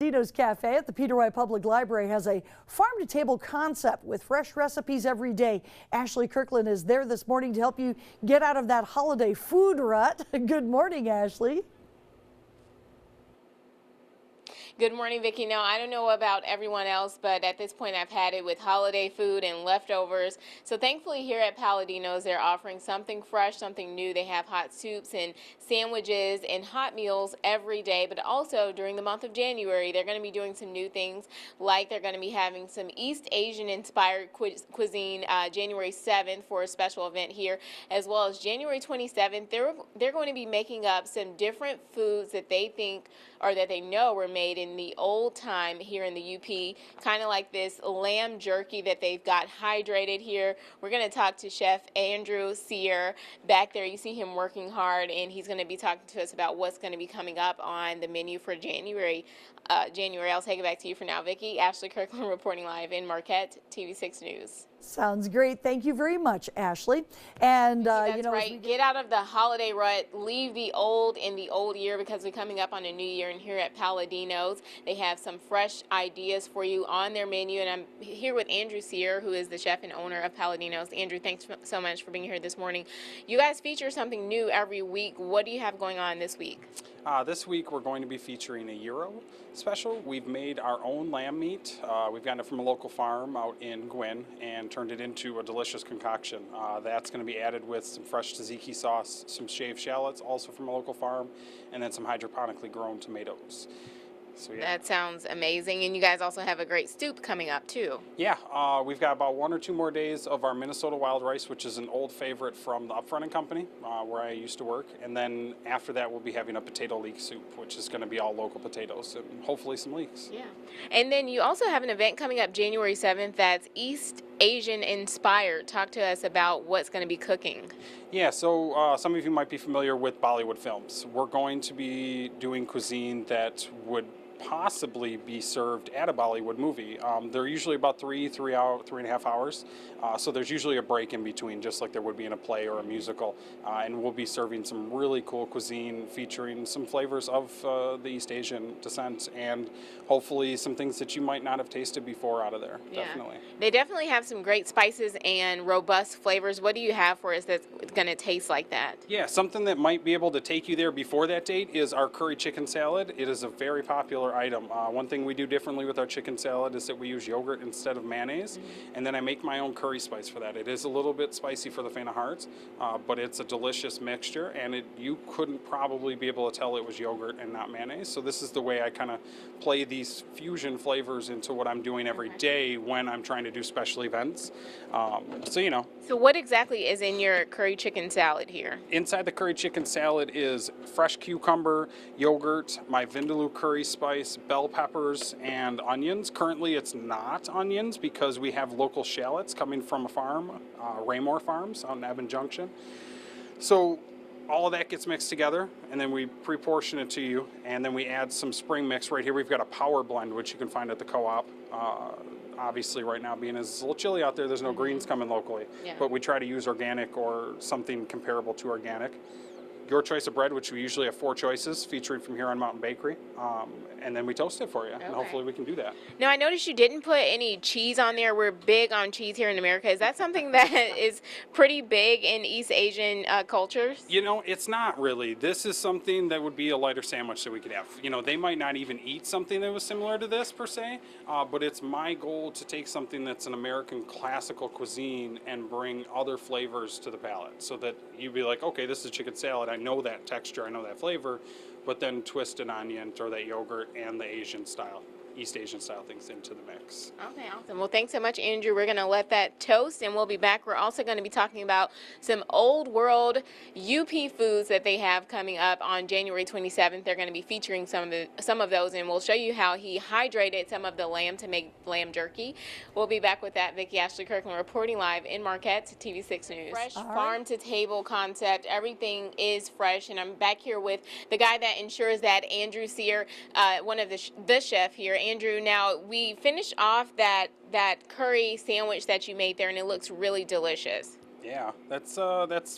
Paladinos Cafe at the Peter White Public Library has a farm-to-table concept with fresh recipes every day. Ashley Kirkland is there this morning to help you get out of that holiday food rut. Good morning, Ashley. Good morning, Vicki. Now, I don't know about everyone else, but at this point I've had it with holiday food and leftovers. So thankfully here at Paladinos, they're offering something fresh, something new. They have hot soups and sandwiches and hot meals every day, but also during the month of January, they're going to be doing some new things, like they're going to be having some East Asian inspired cuisine January 7th for a special event here, as well as January 27th. They're going to be making up some different foods that they think or that they know were made in the old time here in the UP, kind of like this lamb jerky that they've got hydrated here. We're going to talk to Chef Andrew Sear back there. You see him working hard, and he's going to be talking to us about what's going to be coming up on the menu for January. I'll take it back to you for now, Vicki. Ashley Kirkland reporting live in Marquette, TV6 News. Sounds great. Thank you very much, Ashley. And that's right. Get out of the holiday rut. Leave the old in the old year, because we're coming up on a new year. And here at Paladinos, they have some fresh ideas for you on their menu. And I'm here with Andrew Sear, who is the chef and owner of Paladinos. Andrew, thanks so much for being here this morning. You guys feature something new every week. What do you have going on this week? This week we're going to be featuring a Euro special. We've made our own lamb meat. We've gotten it from a local farm out in Gwyn and turned it into a delicious concoction. That's going to be added with some fresh tzatziki sauce, some shaved shallots, also from a local farm, and then some hydroponically grown tomatoes. So, yeah. That sounds amazing. And you guys also have a great soup coming up too. Yeah, we've got about 1 or 2 more days of our Minnesota wild rice, which is an old favorite from the Upfront and Company, where I used to work. And then after that, we'll be having a potato leek soup, which is going to be all local potatoes and hopefully some leeks. Yeah. And then you also have an event coming up January 7th that's East Asian inspired. Talk to us about what's going to be cooking. Yeah, so some of you might be familiar with Bollywood films. We're going to be doing cuisine that would possibly be served at a Bollywood movie. They're usually about 3.5 hours. So there's usually a break in between, just like there would be in a play or a musical. And we'll be serving some really cool cuisine featuring some flavors of the East Asian descent, and hopefully some things that you might not have tasted before out of there. Yeah. Definitely. They definitely have some great spices and robust flavors. What do you have for us that's going to taste like that? Yeah, something that might be able to take you there before that date is our curry chicken salad. It is a very popular item. One thing we do differently with our chicken salad is that we use yogurt instead of mayonnaise, and then I make my own curry spice for that. It is a little bit spicy for the faint of heart, but it's a delicious mixture, and you couldn't probably be able to tell it was yogurt and not mayonnaise. So this is the way I kind of play these fusion flavors into what I'm doing every day when I'm trying to do special events. So what exactly is in your curry chicken salad here? Inside the curry chicken salad is fresh cucumber, yogurt, my vindaloo curry spice, bell peppers, and onions. Currently it's not onions because we have local shallots coming from a farm, Raymore Farms out in Evan Junction. So all of that gets mixed together, and then we pre-portion it to you, and then we add some spring mix. Right here we've got a power blend, which you can find at the co-op. Obviously right now, being as it's a little chilly out there, there's no greens coming locally, but we try to use organic or something comparable to organic. Your choice of bread, which we usually have 4 choices featuring from here on Mountain Bakery, and then we toast it for you, and hopefully we can do that. Now, I noticed you didn't put any cheese on there. We're big on cheese here in America. Is that something that is pretty big in East Asian cultures? You know, it's not really. This is something that would be a lighter sandwich that we could have. You know, they might not even eat something that was similar to this per se, but it's my goal to take something that's an American classical cuisine and bring other flavors to the palate, so that you'd be like, okay, this is chicken salad. I know that texture, I know that flavor, but then twist an onion, throw that yogurt and the Asian style, East Asian style things into the mix. Okay, awesome. Well, thanks so much, Andrew. We're going to let that toast, and we'll be back. We're also going to be talking about some old world UP foods that they have coming up on January 27th. They're going to be featuring some of those, and we'll show you how he hydrated some of the lamb to make lamb jerky. We'll be back with that. Vicki Ashley Kirkland reporting live in Marquette, TV6 News. Fresh farm-to-table concept. Everything is fresh, and I'm back here with the guy that ensures that, Andrew Sear, one of the chef here. Andrew, now we finished off that curry sandwich that you made there, and it looks really delicious. Yeah, that's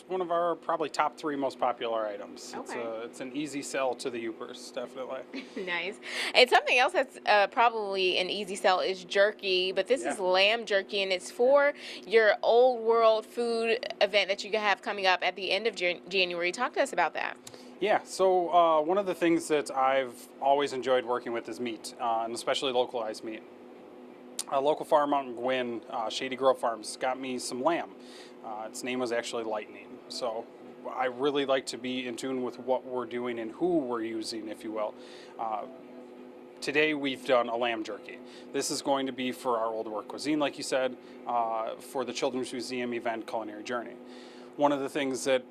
one of our probably top 3 most popular items. Okay. It's an easy sell to the Upers, definitely. Nice. And something else that's probably an easy sell is jerky, but this Yeah. is lamb jerky, and it's for your Old World Food event that you have coming up at the end of January. Talk to us about that. Yeah, so one of the things that I've always enjoyed working with is meat, and especially localized meat. A local farm out in Gwynn, Shady Grove Farms, got me some lamb. Its name was actually Lightning. So I really like to be in tune with what we're doing and who we're using, if you will. Today we've done a lamb jerky. This is going to be for our Old World cuisine, like you said, for the Children's Museum event Culinary Journey. One of the things that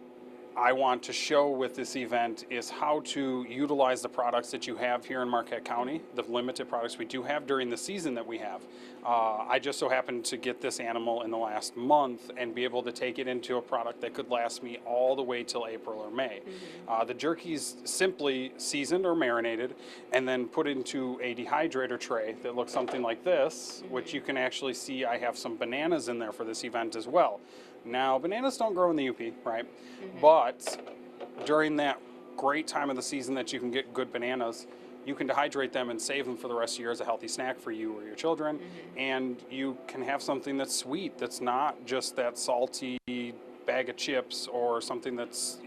I want to show with this event is how to utilize the products that you have here in Marquette County, the limited products we do have during the season that we have. I just so happened to get this animal in the last month and be able to take it into a product that could last me all the way till April or May. The jerky's simply seasoned or marinated and then put into a dehydrator tray that looks something like this, which you can actually see I have some bananas in there for this event as well. Now, bananas don't grow in the UP, right? But during that great time of the season that you can get good bananas, you can dehydrate them and save them for the rest of the year as a healthy snack for you or your children. And you can have something that's sweet, that's not just that salty bag of chips or something that's,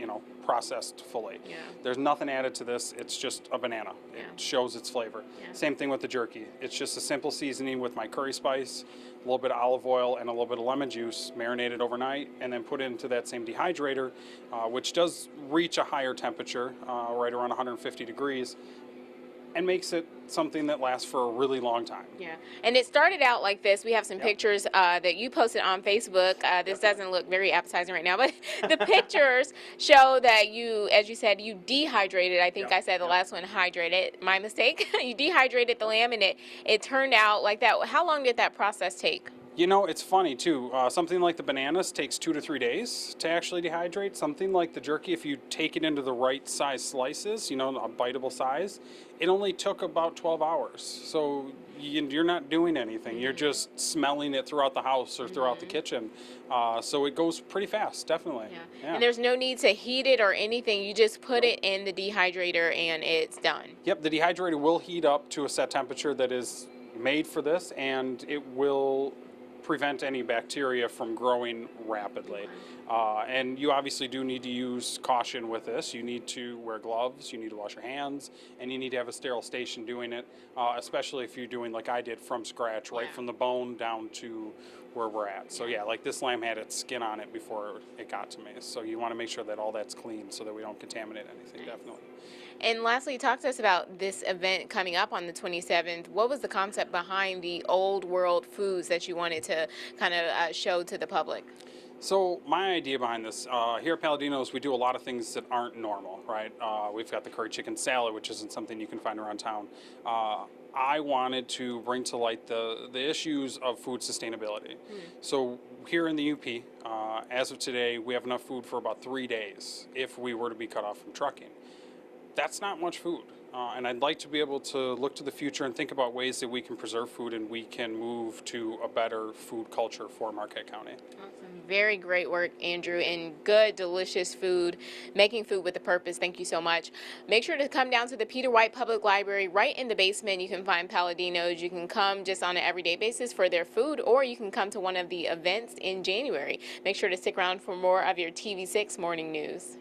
processed fully. Yeah. There's nothing added to this. It's just a banana. Yeah. It shows its flavor. Yeah. Same thing with the jerky. It's just a simple seasoning with my curry spice, a little bit of olive oil, and a little bit of lemon juice, marinated overnight, and then put into that same dehydrator, which does reach a higher temperature, right around 150 degrees, and makes it something that lasts for a really long time. Yeah, and it started out like this. We have some Yep. pictures that you posted on Facebook. This doesn't look very appetizing right now, but the pictures show that you, as you said, you dehydrated. I think Yep. I said the Yep. last one hydrated. My mistake. You dehydrated the lamb, and it turned out like that. How long did that process take? It's funny too. Something like the bananas takes 2 to 3 days to actually dehydrate. Something like the jerky, if you take it into the right size slices, a biteable size, it only took about 12 hours. So you're not doing anything. You're just smelling it throughout the house or throughout the kitchen. So it goes pretty fast, definitely. Yeah. And there's no need to heat it or anything. You just put it in the dehydrator and it's done. Yep, the dehydrator will heat up to a set temperature that is made for this, and it will prevent any bacteria from growing rapidly. And you obviously do need to use caution with this. You need to wear gloves, you need to wash your hands, and you need to have a sterile station doing it, especially if you're doing like I did from scratch, right from the bone down to where we're at. So yeah, like this lamb had its skin on it before it got to me. So you want to make sure that all that's clean so that we don't contaminate anything, definitely. And lastly, talk to us about this event coming up on the 27th. What was the concept behind the Old World foods that you wanted to kind of show to the public? So my idea behind this, here at Paladinos, we do a lot of things that aren't normal, right? We've got the curry chicken salad, which isn't something you can find around town. I wanted to bring to light the issues of food sustainability. So here in the UP, as of today, we have enough food for about 3 days if we were to be cut off from trucking. That's not much food. And I'd like to be able to look to the future and think about ways that we can preserve food and we can move to a better food culture for Marquette County. Awesome. Very great work, Andrew, and good, delicious food, making food with a purpose. Thank you so much. Make sure to come down to the Peter White Public Library. Right in the basement, you can find Paladinos. You can come just on an everyday basis for their food, or you can come to one of the events in January. Make sure to stick around for more of your TV6 Morning News.